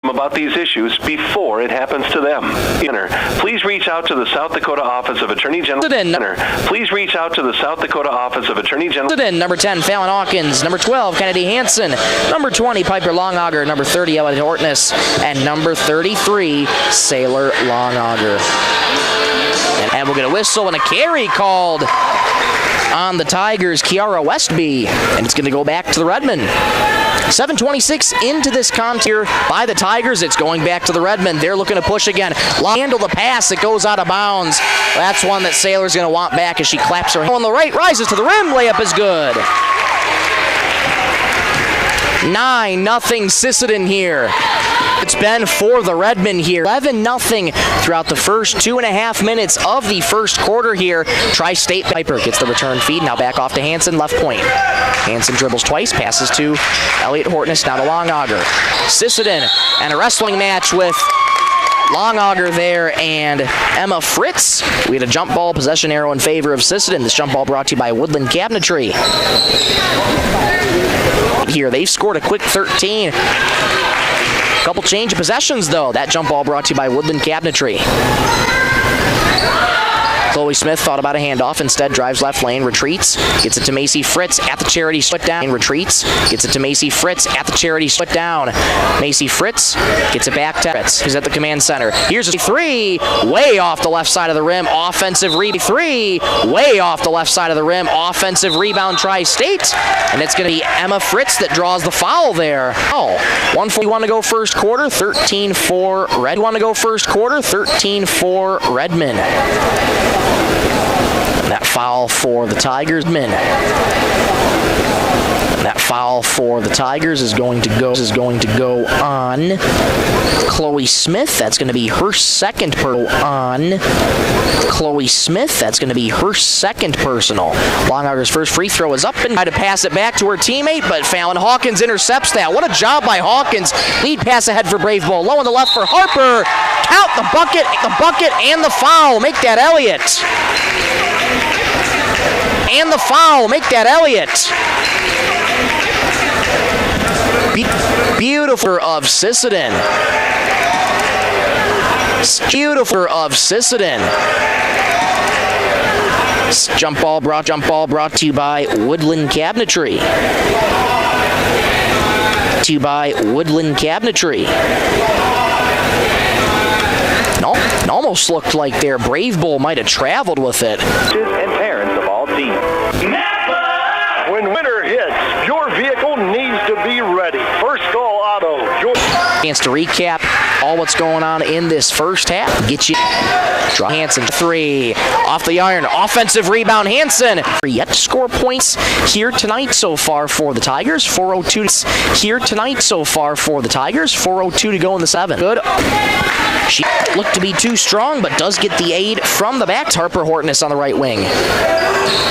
about these issues before it happens to them. Please reach out to the South Dakota Office of Attorney General. Please reach out to the South Dakota Office of Attorney General. Number 10, Fallon Hawkins. Number 12, Kennedy Hansen. Number 20, Piper Longauger. Number 30, Elliot Hortness. And number 33, Sailor Longauger. And we'll get a whistle and a carry called on the Tigers, Kiara Westby, and it's going to go back to the Redmen. 7:26 into this contest here by the Tigers. It's going back to the Redmen. They're looking to push again. Handle the pass. It goes out of bounds. That's one that Sailor's going to want back as she claps her hand on the right, rises to the rim. Layup is good. 9-0 Sisseton here. It's been for the Redmen here. 11-0 throughout the first 2.5 minutes of the first quarter here. Tri-State Piper gets the return feed. Now back off to Hansen, left point. Hansen dribbles twice, passes to Elliot Hortness, now to Longauger. Sisseton and a wrestling match with Longauger there and Emma Fritz. We had a jump ball possession arrow in favor of Sisseton. This jump ball brought to you by Woodland Cabinetry. Here, they've scored a quick 13. Couple change of possessions, though. That jump ball brought to you by Woodland Cabinetry. Chloe Smith thought about a handoff, instead drives left lane, retreats, gets it to Macy Fritz at the charity split down, retreats, gets it to Macy Fritz at the charity split down. Macy Fritz gets it back to Fritz, who's at the command center. Here's a three, way off the left side of the rim, offensive three, way off the left side of the rim, offensive rebound Tri-State, and it's going to be Emma Fritz that draws the foul there. Oh, 1-4. You want to go first quarter, 13-4 Red. You want to go first quarter, 13-4 Redmen. That foul for the Tigers men. That foul for the Tigers is going to go on Chloe Smith. That's going to be her second on Chloe Smith. That's going to be her second personal. Longauger's first free throw is up and tried to pass it back to her teammate, but Fallon Hawkins intercepts that. What a job by Hawkins. Lead pass ahead for Brave Bull. Low on the left for Harper. Count the bucket and the foul. Make that Elliott. And the foul. Make that Elliott. Beautiful of Sisseton. Beautiful of Sisseton. Jump ball brought to you by Woodland Cabinetry. To you by Woodland Cabinetry. No, it almost looked like their Brave Bull might have traveled with it. And parents of all teams. When winter hits, your vehicle needs to be ready. First Call Auto. Chance to recap all what's going on in this first half. Get you. Draw Hansen three. Off the iron. Offensive rebound Hansen. Yet to score points here tonight so far for the Tigers. 4:02 here tonight so far for the Tigers. 4:02 to go in the seventh. Good. She looked to be too strong, but does get the aid from the back. Harper Hortness on the right wing.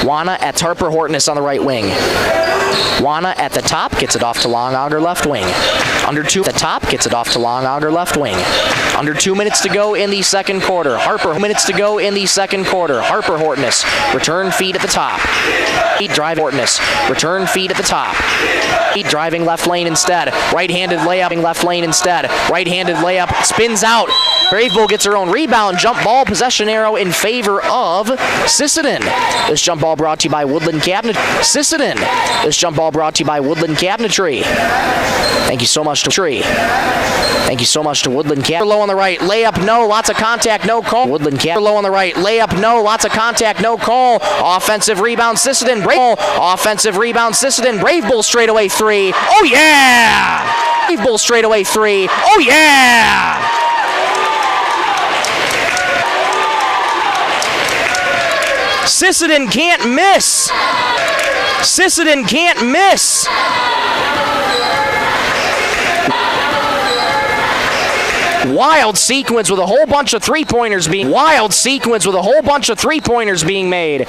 Juana at Harper Hortness on the right wing. Juana at the top, gets it off to Longauger left wing. Under 2 at the top, gets it off to Longauger left wing. Under 2 minutes to go in the second quarter. Harper minutes to go in the second quarter. Harper Hortness, return feed at the top. Drive Hortness, return feed at the top. Driving left lane instead. Right-handed layup, left lane instead. Right-handed layup, spins out. Brave Bull gets her own rebound. Jump ball, possession arrow in favor of Sisseton. This jump ball brought to you by Woodland Cabinet. Sisseton. This jump ball brought to you by Woodland Cabinetry. Thank you so much to Tree. Thank you so much to Woodland Cabinet. Low on the right, layup no, lots of contact, no call. Woodland Cabinet. Low on the right, layup no, lots of contact, no call. Offensive rebound, Sisseton. Offensive rebound, Sisseton. Brave Bull straightaway three. Oh yeah! Brave Bull straightaway three. Oh yeah! Sisseton can't miss. Sisseton can't miss. Wild sequence with a whole bunch of three-pointers being made.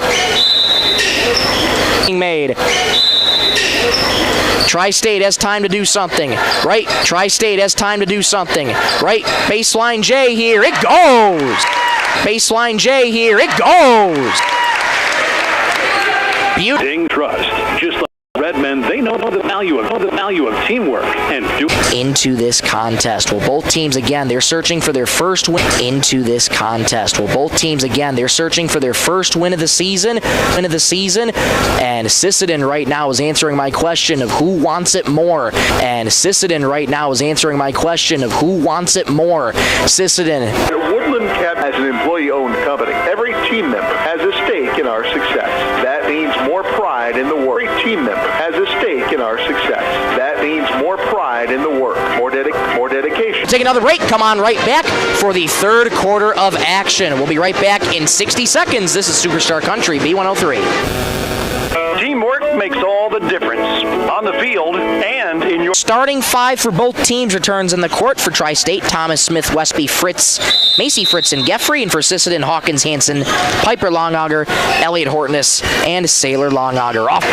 Tri-State has time to do something. Right? Tri-State has time to do something. Right? Baseline J here. It goes. Baseline J here. It goes. Trust. Just like Redmen, they know know the value of teamwork and into this contest. Well, both teams again, they're searching for their first win into this contest. Well, both teams again, they're searching for their first win of the season. And Sisseton right now is answering my question of who wants it more. And Sisseton right now is answering my question of who wants it more. Sisseton. Woodland Cap as an employee-owned company. Every team member has a stake in our success. That means more pride in the work. Every team member has a stake in our success. That means more pride in the work, more dedication. Take another break. Come on right back for the third quarter of action. We'll be right back in 60 seconds. This is Superstar Country B103. Teamwork makes all the difference on the field and in your... Starting five for both teams returns in the court for Tri-State. Thomas, Smith, Westby, Fritz, Macy, Fritz, and Geffrey. And for Sisseton, Hawkins, Hansen, Piper, Longauger, Elliott, Hortness, and Sailor Longauger. Off.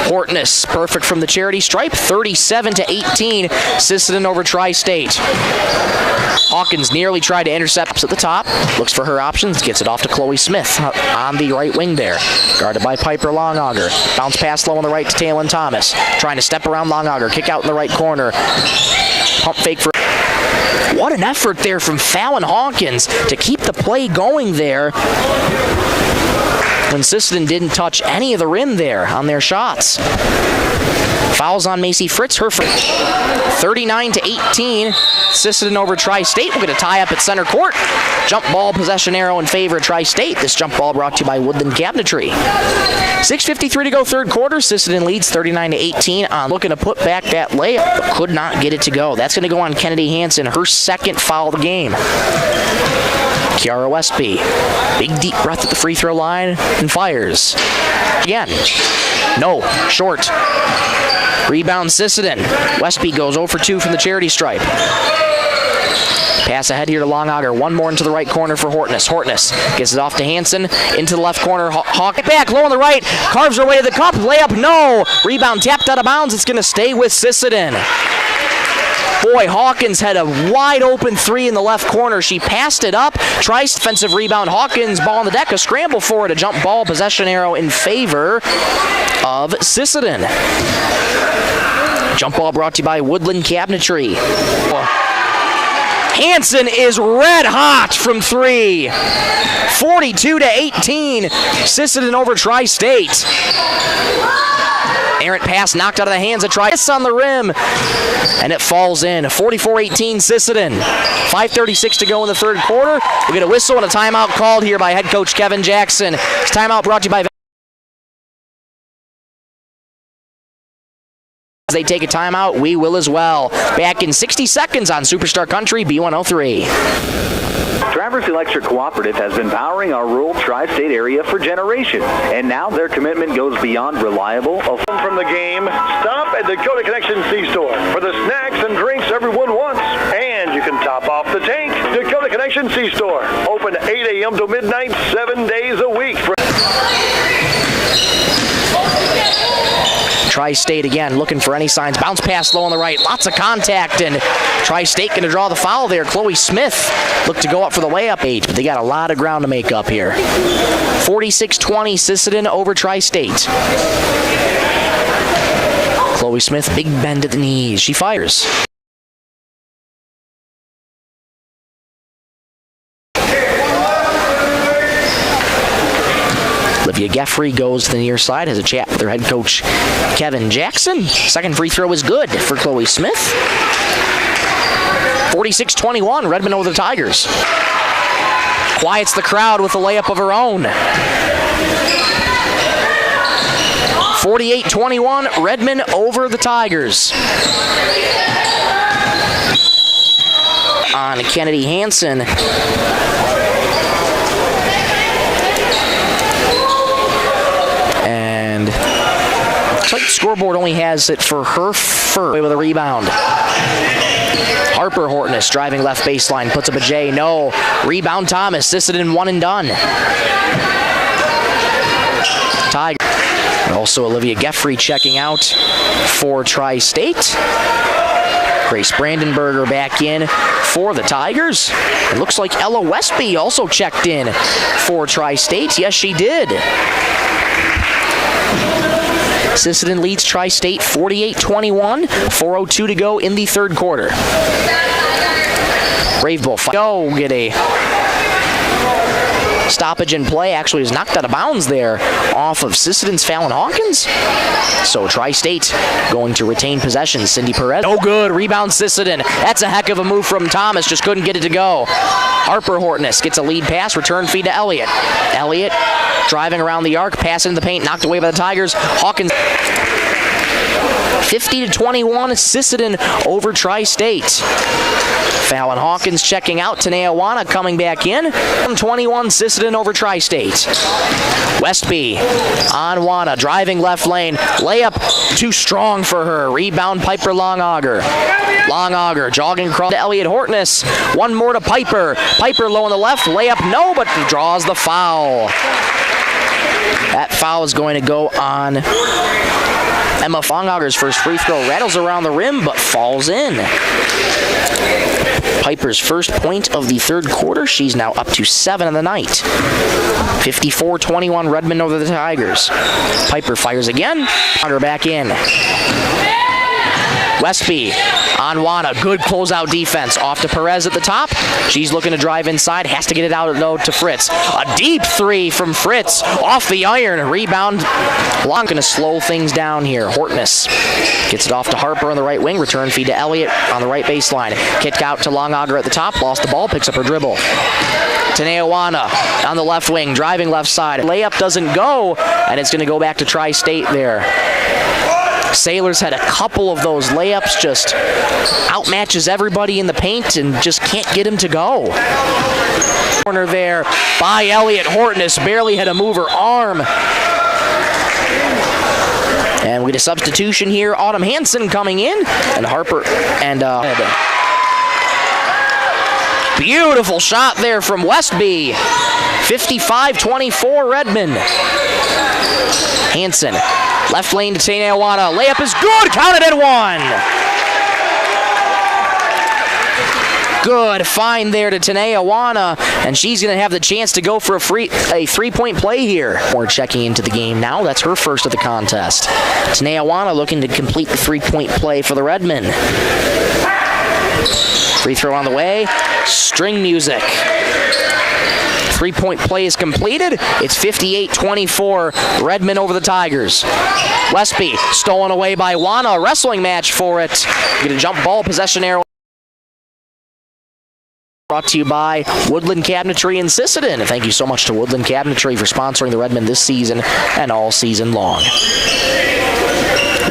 Hortness, perfect from the charity stripe, 37-18. Sisseton over Tri-State. Hawkins nearly tried to intercept at the top. Looks for her options. Gets it off to Chloe Smith on the right wing there. Guarded by Piper Longauger. Bounce pass low on the right to Taylon Thomas. Trying to step around Longauger. Kick out in the right corner. Pump fake for... What an effort there from Fallon Hawkins to keep the play going there when Sisseton didn't touch any of the rim there on their shots. Fouls on Macy Fritz, her 39-18. Sisseton over Tri-State. We're going to tie up at center court. Jump ball possession arrow in favor of Tri-State. This jump ball brought to you by Woodland Cabinetry. 6:53 to go third quarter. Sisseton leads 39-18 on looking to put back that layup, but could not get it to go. That's going to go on Kennedy Hansen, her second foul of the game. Kiara Westby, big deep breath at the free throw line and fires. Again, no, short. Rebound Sisseton. Westby goes 0 for 2 from the charity stripe. Pass ahead here to Longauger. One more into the right corner for Hortness. Hortness gets it off to Hansen. Into the left corner. Hawk back low on the right. Carves her way to the cup. Layup, no. Rebound tapped out of bounds. It's going to stay with Sisseton. Boy, Hawkins had a wide open three in the left corner. She passed it up. Tries defensive rebound. Hawkins, ball on the deck. A scramble for it. A jump ball. Possession arrow in favor of Sisseton. Jump ball brought to you by Woodland Cabinetry. Hansen is red hot from three. 42-18. Sisseton over Tri-State. Errant pass knocked out of the hands of Tri-State on the rim. And it falls in. 44-18 Sisseton. 5:36 to go in the third quarter. We'll get a whistle and a timeout called here by head coach Kevin Jackson. This timeout brought to you by... As they take a timeout, we will as well. Back in 60 seconds on Superstar Country B103. Travers Electric Cooperative has been powering our rural tri-state area for generations, and now their commitment goes beyond reliable. From the game, stop at Dakota Connection C-Store for the snacks and drinks everyone wants. And you can top off the tank. Dakota Connection C-Store, open 8 a.m. to midnight, 7 days a week. Tri-State again looking for any signs. Bounce pass low on the right. Lots of contact, and Tri-State going to draw the foul there. Chloe Smith looked to go up for the layup. But they got a lot of ground to make up here. 46-20 Sisseton over Tri-State. Chloe Smith, big bend at the knees. She fires. Olivia Geffrey goes to the near side, has a chat with her head coach Kevin Jackson. Second free throw is good for Chloe Smith. 46-21, Redmond over the Tigers. Quiets the crowd with a layup of her own. 48-21, Redmond over the Tigers. On Kennedy Hansen. Looks like the scoreboard only has it for her first with a rebound. Harper Hortness driving left baseline, puts up a J, no. Rebound Thomas, Sisseton one and done. Tiger. And also Olivia Geffrey checking out for Tri-State. Grace Brandenberger back in for the Tigers. It looks like Ella Westby also checked in for Tri-State. Yes, she did. Sisseton leads Tri-State 48-21. 4:02 to go in the third quarter. Brave Bull go get a stoppage in play. Actually was knocked out of bounds there off of Sisseton's Fallon Hawkins. So Tri-State going to retain possession. Cindy Perez. Oh, good. Rebound Sisseton. That's a heck of a move from Thomas. Just couldn't get it to go. Harper Hortness gets a lead pass. Return feed to Elliott. Elliott driving around the arc. Pass into the paint. Knocked away by the Tigers. Hawkins. 50-21. Sisseton over Tri-State. Fallon Hawkins checking out. Tanea Wana coming back in. 21 Sisseton over Tri-State. Westby on Wana, driving left lane. Layup too strong for her. Rebound Piper Longauger. Longauger jogging across to Elliott Hortness. One more to Piper. Piper low on the left. Layup no, but draws the foul. That foul is going to go on Emma Longauger's first free throw. Rattles around the rim, but falls in. Piper's first point of the third quarter. She's now up to 7 on the night. 54-21 Redmond over the Tigers. Piper fires again. Her back in. Westby on Wana. Good closeout defense. Off to Perez at the top. She's looking to drive inside. Has to get it out low to Fritz. A deep three from Fritz. Off the iron. Rebound. Long going to slow things down here. Hortness gets it off to Harper on the right wing. Return feed to Elliott on the right baseline. Kick out to Longauger at the top. Lost the ball. Picks up her dribble. Tanea Wana on the left wing. Driving left side. Layup doesn't go. And it's going to go back to Tri-State there. Sailors had a couple of those layups, just outmatches everybody in the paint and just can't get him to go. Corner there by Elliott Hortness, barely had to move her arm. And we get a substitution here. Autumn Hansen coming in, and Harper and beautiful shot there from Westby. 55-24 Redmond. Hansen. Left lane to Tanea Wana. Layup is good. Counted at 1. Good find there to Tanea Wana, and she's going to have the chance to go for a three-point play here. More checking into the game now. That's her first of the contest. Tanea Wana looking to complete the three-point play for the Redmen. Free throw on the way. String music. Three-point play is completed. It's 58-24, Redmond over the Tigers. Westby stolen away by Wana. A wrestling match for it. Get a jump ball, possession arrow. Brought to you by Woodland Cabinetry in Sisseton. Thank you so much to Woodland Cabinetry for sponsoring the Redmond this season and all season long.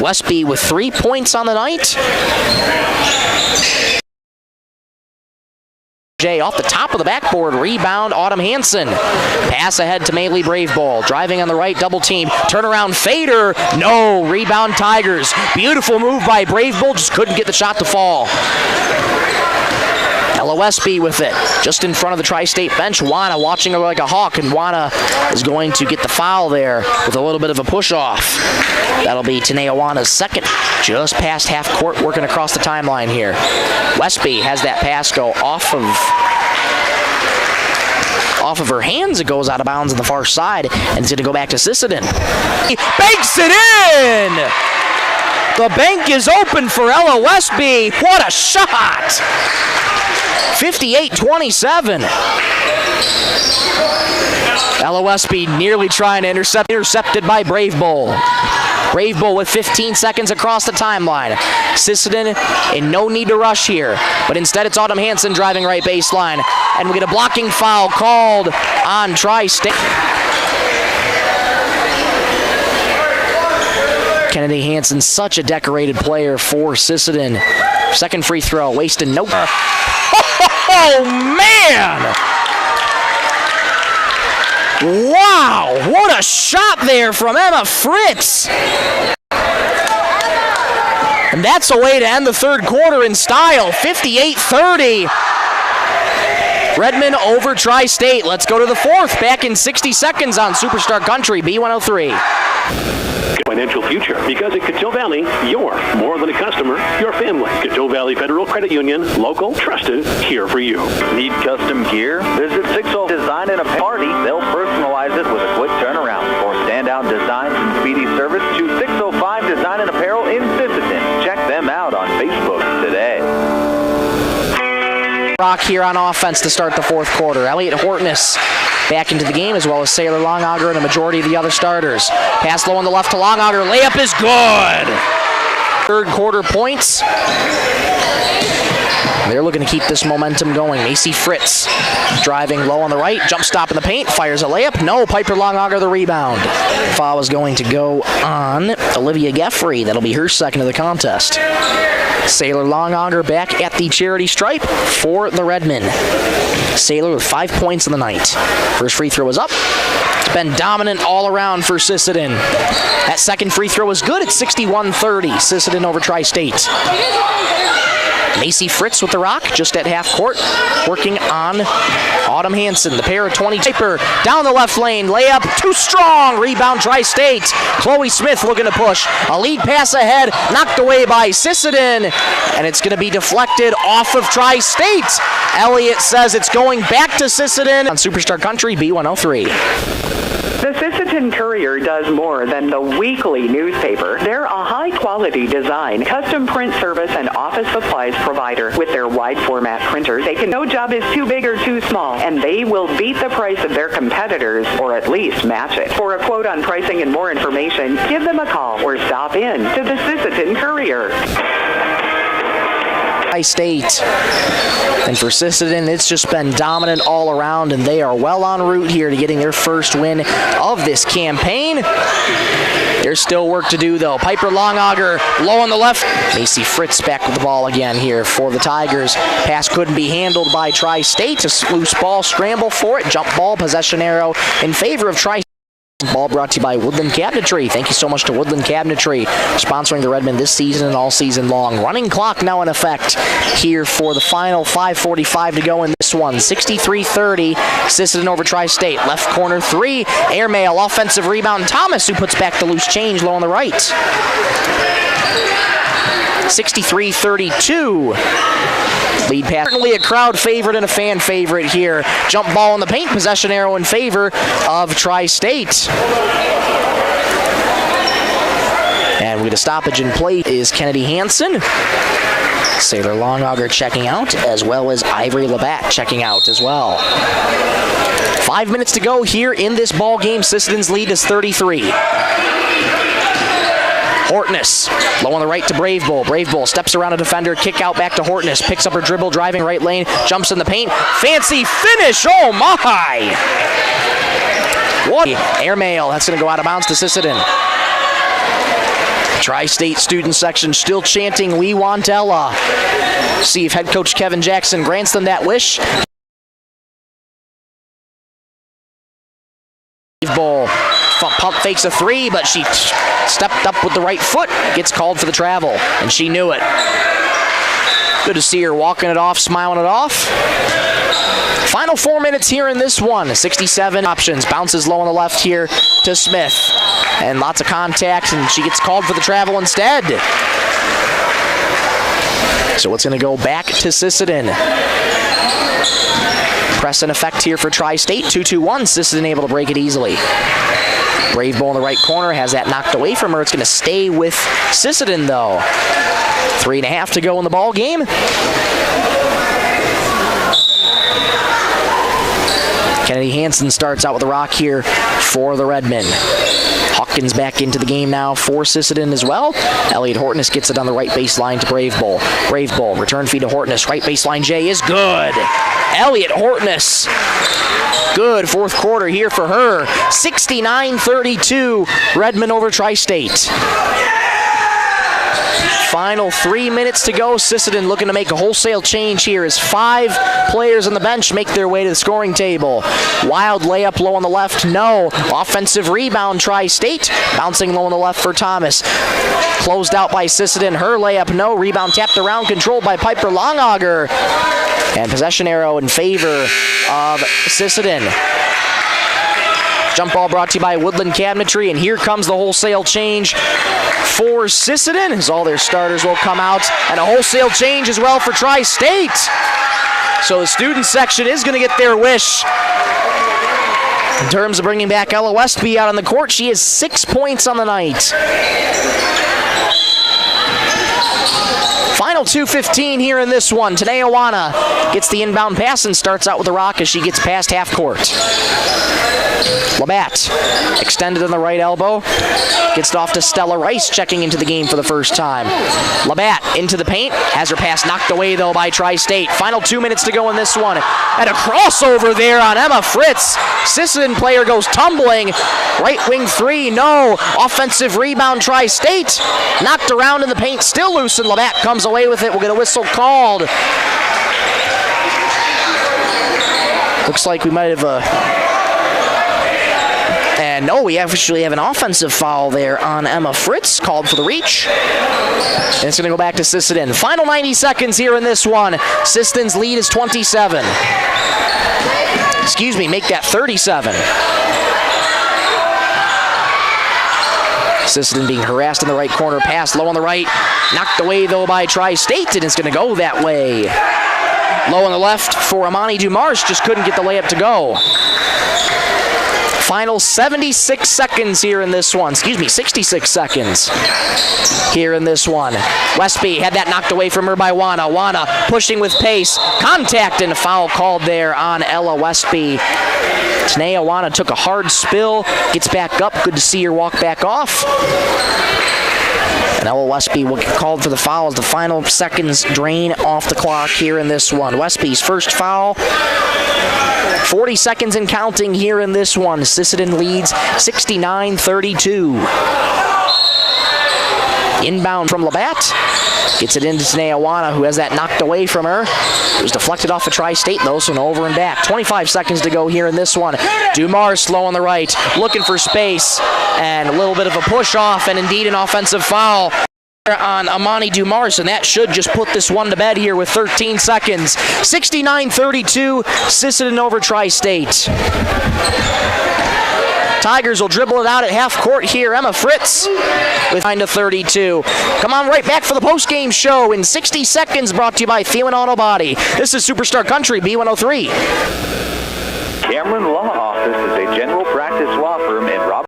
Westby with 3 points on the night. Off the top of the backboard, rebound, Autumn Hansen. Pass ahead to Maylee Braveball. Driving on the right, double team. Turnaround fader. No, rebound Tigers. Beautiful move by Braveball, just couldn't get the shot to fall. Ella Westby with it. Just in front of the Tri-State bench, Wana watching her like a hawk, and Wana is going to get the foul there with a little bit of a push-off. That'll be Tanea Wana's second. Just past half court, working across the timeline here. Westby has that pass go off of her hands. It goes out of bounds on the far side, and it's going to go back to Sisseton. He banks it in! The bank is open for Ella Westby. What a shot! 58-27. Ella Westby nearly trying to intercepted by Brave Bull. Brave Bull with 15 seconds across the timeline. Sisseton in no need to rush here, but instead it's Autumn Hansen driving right baseline, and we get a blocking foul called on Tri-State. Kennedy Hansen, such a decorated player for Sisseton. Second free throw, wasted no. Oh, man! Wow, what a shot there from Emma Fritz! And that's a way to end the third quarter in style, 58-30. Redmond over Tri-State. Let's go to the fourth, back in 60 seconds on Superstar Country, B103. Financial future, because at Coteau Valley, you're more than a customer, you're family. Coteau Valley Federal Credit Union, local, trusted, here for you. Need custom gear? Visit 60 Design and a Party. They'll personalize it with a quick turnaround. For standout designs and speedy service, choose 60 rock here on offense to start the fourth quarter. Elliot Hortness back into the game, as well as Sailor Longauger and a majority of the other starters. Pass low on the left to Longauger. Layup is good. Third quarter points. They're looking to keep this momentum going. Macy Fritz driving low on the right. Jump stop in the paint. Fires a layup. No. Piper Longauger the rebound. Foul is going to go on Olivia Geffrey. That'll be her second of the contest. Sailor Longauger back at the charity stripe for the Redmen. Sailor with 5 points in the night. First free throw is up. It's been dominant all around for Sisseton. That second free throw is good at 61-30. Sisseton over Tri-State. Macy Fritz with the rock, just at half court, working on Autumn Hansen. The pair of 20. Piper down the left lane, layup, too strong. Rebound Tri-State. Chloe Smith looking to push. A lead pass ahead, knocked away by Sisseton, and it's going to be deflected off of Tri-State. Elliott says it's going back to Sisseton on Superstar Country B103. The Sisseton Courier does more than the weekly newspaper. They're a high-quality design, custom print service, and office supplies provider. With their wide-format printers, no job is too big or too small, and they will beat the price of their competitors, or at least match it. For a quote on pricing and more information, give them a call or stop in to the Sisseton Courier. State. And for Sisseton, it's just been dominant all around, and they are well en route here to getting their first win of this campaign. There's still work to do, though. Piper Longauger low on the left. Macy Fritz back with the ball again here for the Tigers. Pass couldn't be handled by Tri-State. A loose ball, scramble for it. Jump ball, possession arrow in favor of Tri-State. Ball brought to you by Woodland Cabinetry. Thank you so much to Woodland Cabinetry, sponsoring the Redmen this season and all season long. Running clock now in effect here for the final 5:45 to go in this one. 63-30, Sisseton over Tri-State. Left corner three, airmail, offensive rebound. Thomas, who puts back the loose change low on the right. 63-32. Lead pass. Certainly a crowd favorite and a fan favorite here. Jump ball in the paint, possession arrow in favor of Tri-State. And we get a stoppage in play is Kennedy Hansen. Sailor Longauger checking out, as well as Ivory Labatt checking out as well. 5 minutes to go here in this ball game. Sisseton's lead is 33. Hortness, low on the right to Brave Bull. Brave Bull steps around a defender, kick out back to Hortness, picks up her dribble, driving right lane, jumps in the paint, fancy finish, oh my! What? Airmail, that's going to go out of bounds to Sisseton. Tri-State student section still chanting, "We want Ella." See if head coach Kevin Jackson grants them that wish. Brave Bull. Pump fakes a three, but she stepped up with the right foot, gets called for the travel, and she knew it. Good to see her walking it off, smiling it off. Final 4 minutes here in this one. 67 options, bounces low on the left here to Smith, and lots of contact, and she gets called for the travel instead. So it's going to go back to Sisseton. Press in effect here for Tri-State. 2-2-1. Sisseton able to break it easily. Brave Bull in the right corner has that knocked away from her. It's going to stay with Sisseton, though. 3.5 to go in the ball game. Kennedy Hansen starts out with a rock here for the Redmen. Hawkins back into the game now for Sisseton as well. Elliot Hortness gets it on the right baseline to Brave Bull. Brave Bull, return feed to Hortness. Right baseline J is good. Elliot Hortness. Good fourth quarter here for her. 69-32, Redmen over Tri-State. Final 3 minutes to go. Sisseton looking to make a wholesale change here as 5 players on the bench make their way to the scoring table. Wild layup low on the left, no. Offensive rebound, Tri-State. Bouncing low on the left for Thomas. Closed out by Sisseton. Her layup, no. Rebound tapped around, controlled by Piper Longauger. And possession arrow in favor of Sisseton. Jump ball brought to you by Woodland Cabinetry, and here comes the wholesale change for Sisseton, as all their starters will come out, and a wholesale change as well for Tri-State. So the student section is going to get their wish. In terms of bringing back Ella Westby out on the court, she has 6 points on the night. Final Final 2:15 here in this one. Tanae Awana gets the inbound pass and starts out with the rock as she gets past half court. Labatt extended on the right elbow. Gets it off to Stella Rice, checking into the game for the first time. Labatt into the paint. Has her pass knocked away, though, by Tri-State. Final 2 minutes to go in this one. And a crossover there on Emma Fritz. Sisseton player goes tumbling. Right wing three, no. Offensive rebound, Tri-State. Knocked around in the paint, still loose, and Labatt comes away with it. We'll get a whistle called. Looks like we might have... And no, we actually have an offensive foul there on Emma Fritz, called for the reach. And it's going to go back to Sisseton. Final 90 seconds here in this one. Sisseton's lead is 27. Excuse me, make that 37. Sisseton being harassed in the right corner. Pass low on the right. Knocked away, though, by Tri-State, and it's going to go that way. Low on the left for Amani Dumars. Just couldn't get the layup to go. Final 76 seconds here in this one. 66 seconds here in this one. Westby had that knocked away from her by Wana. Wana pushing with pace. Contact and a foul called there on Ella Westby. Tanae Awana took a hard spill. Gets back up. Good to see her walk back off. And Ella Westby will get called for the foul as the final seconds drain off the clock here in this one. Westby's first foul. 40 seconds and counting here in this one. Sisseton leads 69-32. Inbound from Labatt. Gets it into Tanae Awana, who has that knocked away from her. It was deflected off of Tri-State, though, so no over and back. 25 seconds to go here in this one. Dumars slow on the right, looking for space, and a little bit of a push off, and indeed an offensive foul on Amani Dumars, and that should just put this one to bed here with 13 seconds. 69-32, Sisseton over Tri-State. Tigers will dribble it out at half court here. Emma Fritz with 9-32. Come on right back for the post-game show in 60 seconds, brought to you by Thielen Auto Body. This is Superstar Country B103. Cameron Law Office is a general practice law firm in Robert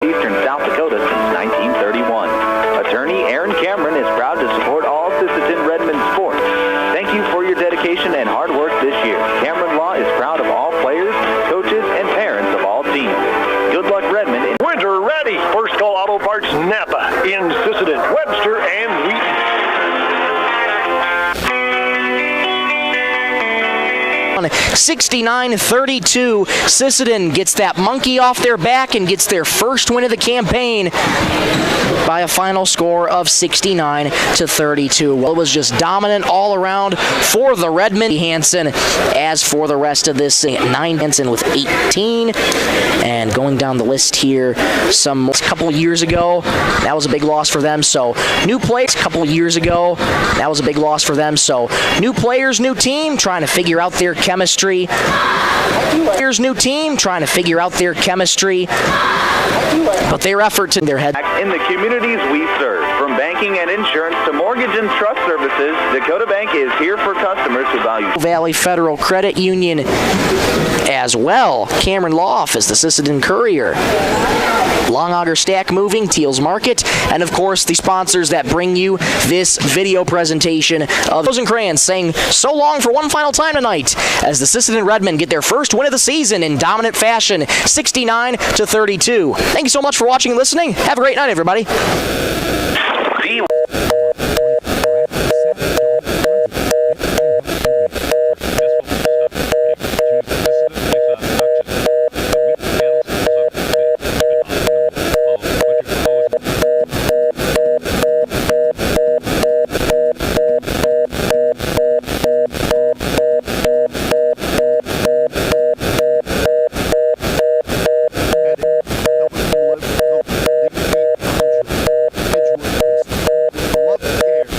Eastern South Dakota since 1931. Attorney Aaron Cameron is proud to support all Sisseton Redmond sports. Thank you for your dedication and hard work this year. Cameron Law is proud of all players, coaches, and parents of all teams. Good luck, Redmond. Winter ready. First Call Auto Parts Napa in Sisseton, Webster, and Wheaton. 69-32. Sisseton gets that monkey off their back and gets their first win of the campaign by a final score of 69-32. Well, it was just dominant all around for the Redmond. Hansen, as for the rest of this, 9 Hansen with 18. And going down the list here, a couple years ago, that was a big loss for them. So new players, a couple years ago, that was a big loss for them. So new players, new team, trying to figure out their chemistry. Here's new team trying to figure out their chemistry, but their efforts in their head. In the communities we serve, from banking and insurance to mortgage and trust services, Dakota Bank is here for customers who value Valley Federal Credit Union as well. Cameron Law Office, the Sisseton Courier, Long Auger Stack Moving, Teals Market, and of course the sponsors that bring you this video presentation of Rosencrantz saying so long for one final time tonight as the Sisseton Redmen get their first win of the season in dominant fashion, 69-32. Thank you so much for watching and listening. Have a great night, everybody.